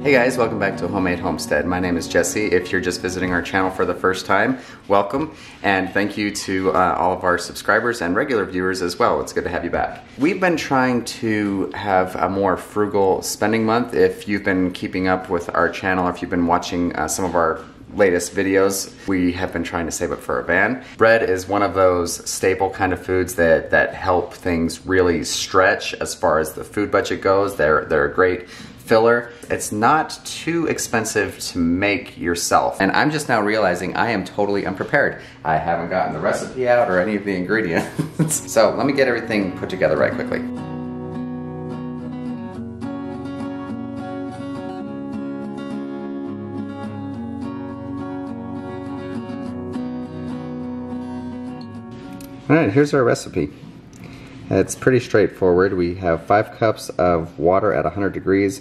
Hey guys, welcome back to Homemade Homestead. My name is Jesse. If you're just visiting our channel for the first time, welcome, and thank you to all of our subscribers and regular viewers as well. It's good to have you back. We've been trying to have a more frugal spending month. If you've been keeping up with our channel, if you've been watching some of our latest videos, we have been trying to save up for a van. Bread is one of those staple kind of foods that help things really stretch as far as the food budget goes. They're a great filler. It's not too expensive to make yourself. And I'm just now realizing I am totally unprepared. I haven't gotten the recipe out or any of the ingredients. So let me get everything put together right quickly. All right, here's our recipe. It's pretty straightforward. We have 5 cups of water at 100 degrees.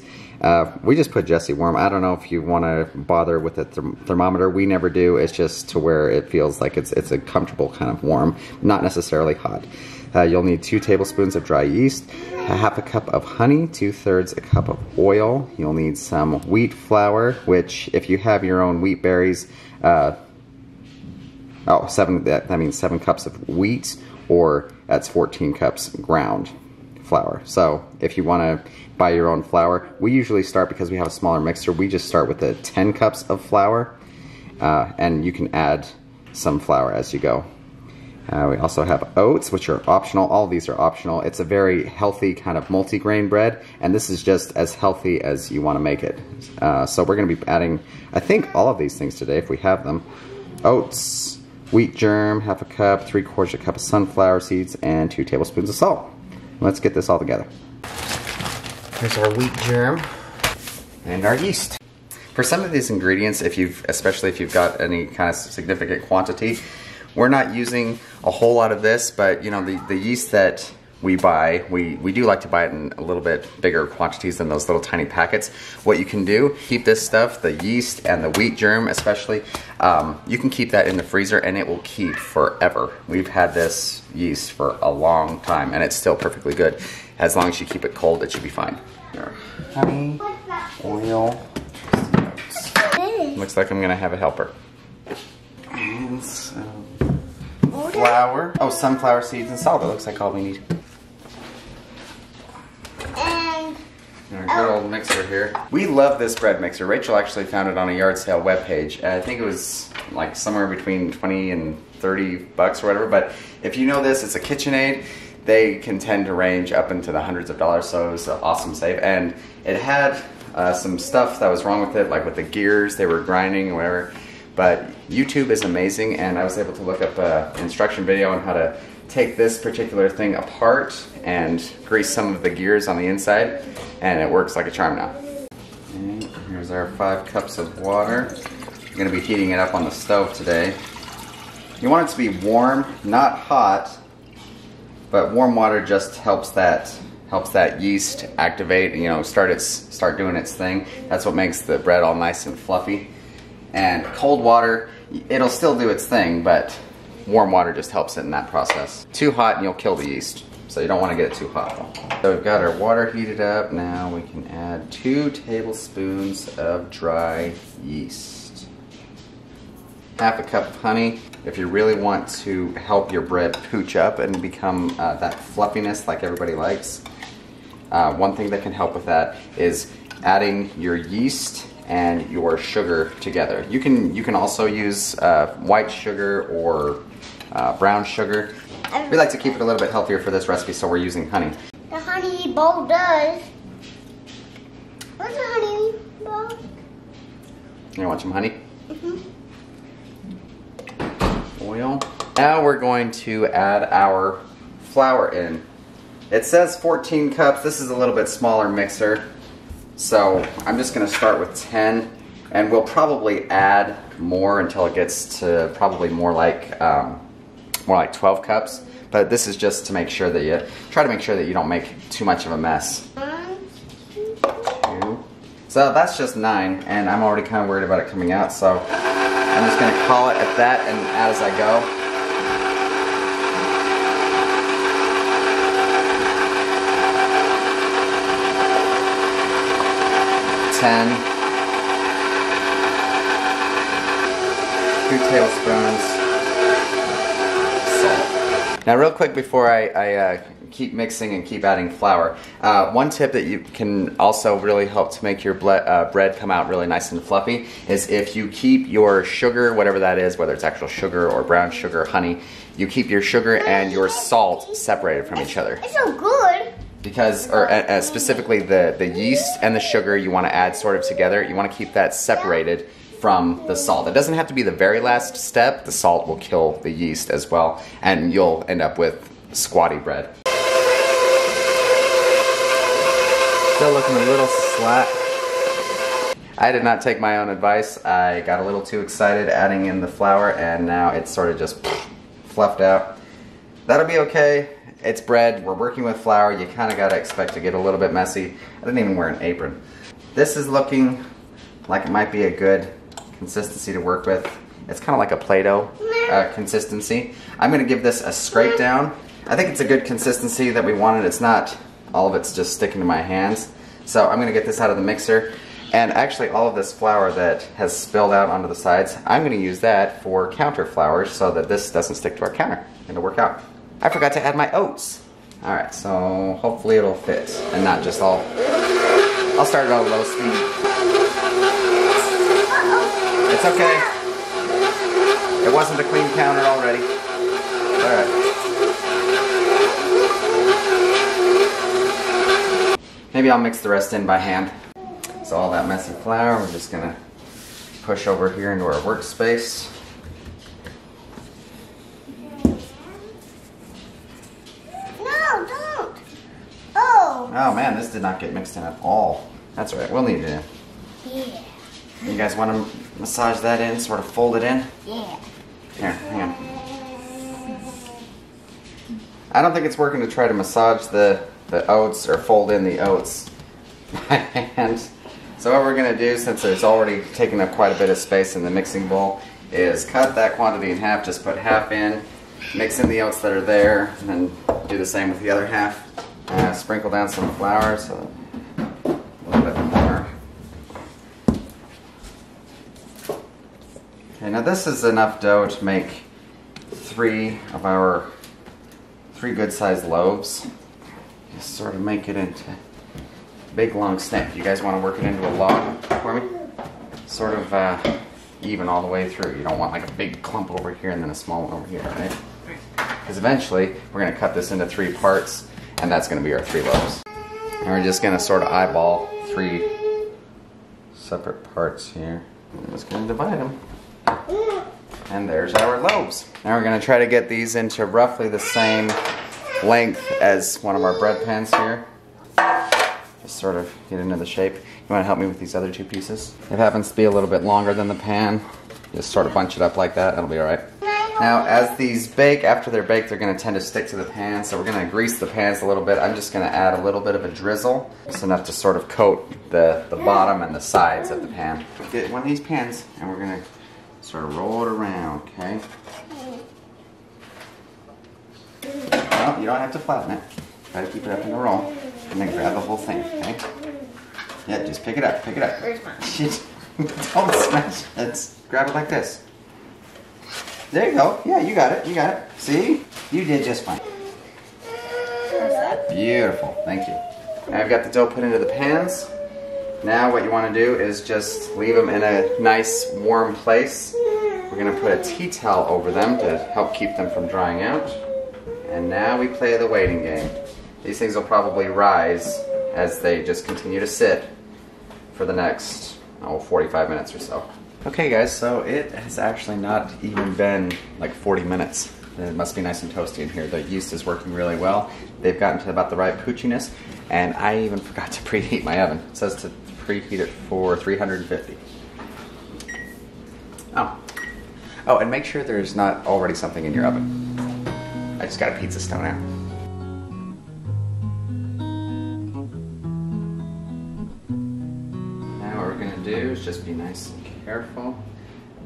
We just put Jesse warm. I don't know if you want to bother with a thermometer. We never do. It's just to where it feels like it's a comfortable kind of warm, not necessarily hot. You'll need 2 tablespoons of dry yeast, a half a cup of honey, 2/3 a cup of oil. You'll need some wheat flour, which if you have your own wheat berries, that means 7 cups of wheat, or that's 14 cups ground flour. So if you want to buy your own flour, we usually start, because we have a smaller mixer, we just start with the 10 cups of flour, and you can add some flour as you go. We also have oats, which are optional. All of these are optional. It's a very healthy kind of multi-grain bread, and this is just as healthy as you want to make it. So we're going to be adding, I think, all of these things today if we have them. Oats, wheat germ, half a cup, 3/4 a cup of sunflower seeds, and 2 tablespoons of salt. Let's get this all together. Here's our wheat germ and our yeast. For some of these ingredients, especially if you've got any kind of significant quantity, we're not using a whole lot of this, but you know, the yeast that we buy, we do like to buy it in a little bit bigger quantities than those little tiny packets. What you can do, keep this stuff, the yeast and the wheat germ especially, you can keep that in the freezer and it will keep forever. We've had this yeast for a long time and it's still perfectly good. As long as you keep it cold, it should be fine. Honey, oil, looks like I'm gonna have a helper. And some flour. Oh, sunflower seeds and salt. That looks like all we need. Our good old mixer here. We love this bread mixer. Rachel actually found it on a yard sale webpage. I think it was like somewhere between 20 and 30 bucks or whatever. But if you know this, it's a KitchenAid. They can tend to range up into the hundreds of dollars, so it was an awesome save. And it had some stuff that was wrong with it, like with the gears, they were grinding or whatever. But YouTube is amazing, and I was able to look up an instruction video on how to take this particular thing apart and grease some of the gears on the inside, and it works like a charm now. And here's our 5 cups of water. I'm going to be heating it up on the stove today. You want it to be warm, not hot, but warm water just helps that yeast activate, you know, start doing its thing. That's what makes the bread all nice and fluffy. And cold water, it'll still do its thing, but warm water just helps it in that process. Too hot and you'll kill the yeast, so you don't want to get it too hot though. So we've got our water heated up. Now we can add 2 tablespoons of dry yeast. Half a cup of honey. If you really want to help your bread pooch up and become that fluffiness like everybody likes, one thing that can help with that is adding your yeast and your sugar together. You can also use white sugar or brown sugar. We like to keep it a little bit healthier for this recipe, so we're using honey. The honey bowl does. Where's the honey bowl? You want some honey? Oil. Now we're going to add our flour in. It says 14 cups. This is a little bit smaller mixer. So I'm just going to start with 10, and we'll probably add more until it gets to probably more like 12 cups. But this is just to make sure that you don't make too much of a mess. 2. So that's just 9, and I'm already kind of worried about it coming out. So I'm just going to call it at that and add as I go. 10. 2 tablespoons salt. Now real quick before I keep mixing and keep adding flour, one tip that you can also really help to make your bread come out really nice and fluffy is if you keep your sugar, whatever that is, whether it's actual sugar or brown sugar, honey, you keep your sugar and your salt separated from each other. It's so good. Because, or specifically the yeast and the sugar you want to add sort of together, you want to keep that separated from the salt. It doesn't have to be the very last step. The salt will kill the yeast as well, and you'll end up with squatty bread. Still looking a little slack. I did not take my own advice. I got a little too excited adding in the flour, and now it's sort of just fluffed out. That'll be okay. It's bread. We're working with flour. You kind of got to expect to get a little bit messy. I didn't even wear an apron. This is looking like it might be a good consistency to work with. It's kind of like a Play-Doh consistency. I'm going to give this a scrape down. I think it's a good consistency that we wanted. It's not, all of it's just sticking to my hands. So I'm going to get this out of the mixer. And actually all of this flour that has spilled out onto the sides, I'm going to use that for counter flour so that this doesn't stick to our counter. It'll work out. I forgot to add my oats. Alright, so hopefully it'll fit and not just all... I'll start it on low speed. It's okay. It wasn't a clean counter already. Alright. Maybe I'll mix the rest in by hand. So all that messy flour, we're just gonna push over here into our workspace. Oh man, this did not get mixed in at all. That's right, we'll need it in. Yeah. You guys want to massage that in, sort of fold it in? Yeah. Here, hang on. I don't think it's working to try to massage the oats or fold in the oats by hand. So what we're going to do, since it's already taken up quite a bit of space in the mixing bowl, is cut that quantity in half, just put half in, mix in the oats that are there, and then do the same with the other half. Sprinkle down some flour, so a little bit more. Okay, now this is enough dough to make 3 good-sized loaves. Just sort of make it into a big long snake. You guys want to work it into a log for me? Sort of even all the way through. You don't want like a big clump over here and then a small one over here, right? Because eventually we're going to cut this into 3 parts. And that's going to be our 3 loaves. And we're just going to sort of eyeball 3 separate parts here. I'm just going to divide them. And there's our loaves. Now we're going to try to get these into roughly the same length as one of our bread pans here. Just sort of get into the shape. You want to help me with these other 2 pieces? It happens to be a little bit longer than the pan. Just sort of bunch it up like that. That'll be alright. Now, as these bake, after they're baked, they're going to tend to stick to the pan, so we're going to grease the pans a little bit. I'm just going to add a little bit of a drizzle, just enough to sort of coat the bottom and the sides of the pan. Get one of these pans, and we're going to sort of roll it around, okay? Well, you don't have to flatten it. Try to keep it up in a roll, and then grab the whole thing, okay? Yeah, just pick it up, pick it up. Where's mine? Don't smash it. Grab it like this. There you go. Yeah, you got it. You got it. See? You did just fine. Beautiful. Thank you. Now I've got the dough put into the pans. Now what you want to do is just leave them in a nice warm place. We're going to put a tea towel over them to help keep them from drying out. And now we play the waiting game. These things will probably rise as they just continue to sit for the next 45 minutes or so. Okay guys, so it has actually not even been like 40 minutes. It must be nice and toasty in here. The yeast is working really well. They've gotten to about the right poochiness, and I even forgot to preheat my oven. It says to preheat it for 350. Oh, and make sure there's not already something in your oven. I just got a pizza stone out. Now what we're gonna do is just be nice and careful.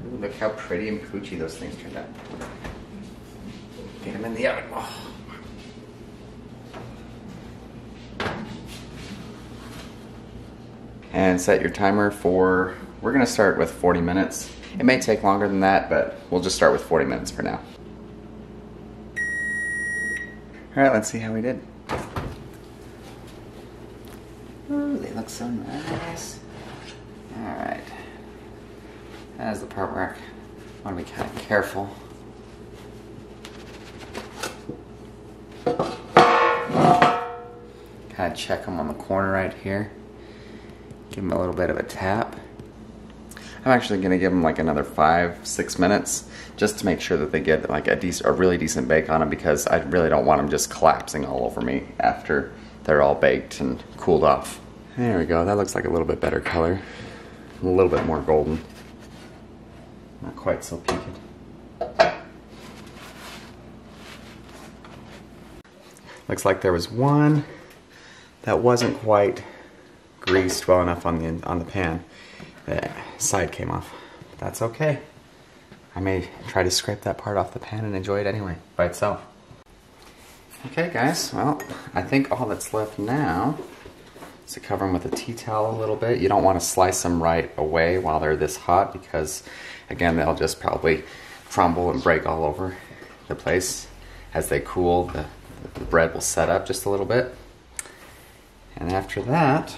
Ooh, look how pretty and poochy those things turned out. Get them in the oven. Oh. and set your timer for, we're gonna start with 40 minutes. It may take longer than that, but we'll just start with 40 minutes for now. All right, let's see how we did. Ooh, they look so nice. All right. That is the part where I want to be kind of careful. Kind of check them on the corner right here. Give them a little bit of a tap. I'm actually going to give them like another 5-6 minutes just to make sure that they get like a really decent bake on them, because I really don't want them just collapsing all over me after they're all baked and cooled off. There we go. That looks like a little bit better color. A little bit more golden. Not quite so peaked. Looks like there was one that wasn't quite greased well enough on the pan. The side came off. But that's okay. I may try to scrape that part off the pan and enjoy it anyway by itself. Okay guys, well, I think all that's left now is to cover them with a tea towel a little bit. You don't want to slice them right away while they're this hot, because again, they'll just probably crumble and break all over the place. As they cool, the bread will set up just a little bit. And after that,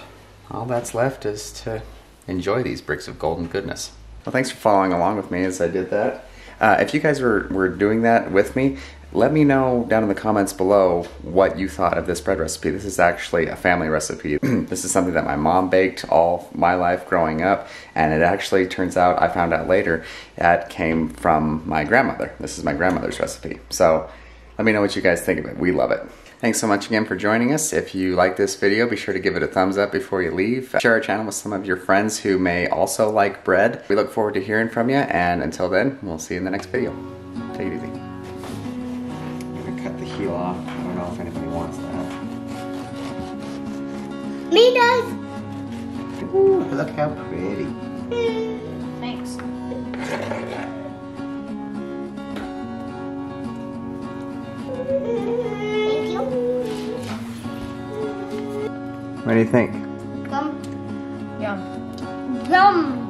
all that's left is to enjoy these bricks of golden goodness. Well, thanks for following along with me as I did that. If you guys were doing that with me, let me know down in the comments below what you thought of this bread recipe. This is actually a family recipe. This is something that my mom baked all my life growing up, and it actually turns out, I found out later, that came from my grandmother. This is my grandmother's recipe. So let me know what you guys think of it. We love it. Thanks so much again for joining us. If you like this video, be sure to give it a thumbs up before you leave. Share our channel with some of your friends who may also like bread. We look forward to hearing from you, and until then, we'll see you in the next video. Take it easy. I'm gonna cut the heel off. I don't know if anybody wants that. Me does. Ooh, look how pretty. Thanks. Thank you. What do you think? Yum. Yum. Yum.